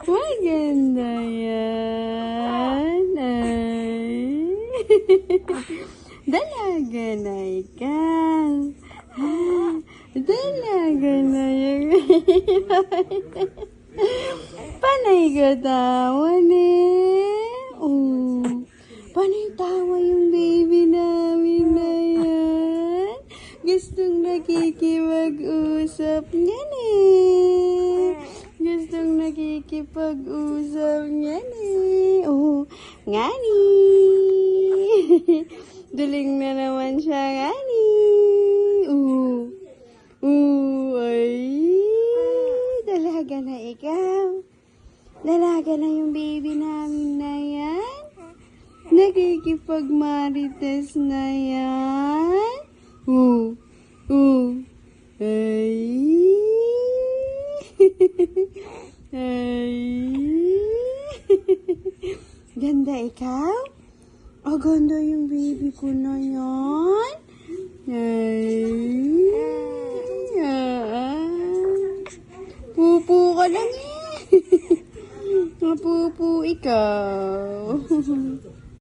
Maganda yan. Ay. Dalaga na ikaw. Dalaga na yung panay ka tawa eh. Oh, panay tawa yung baby namin na yan. Gustong nakikipag-usap niyan eh. Gustong nakikipag-usap niyan eh. Oh, ngani. Duling na naman siya, ngani. Ay. Dalaga na ikaw. Dalaga na yung baby namin na yan. Nakikipag-marites na yan. Ay. Ay. Ganda ikaw? Oh, ganda yung baby ko na yan. Ay. Pupu ka lang eh. Mapupu ikaw.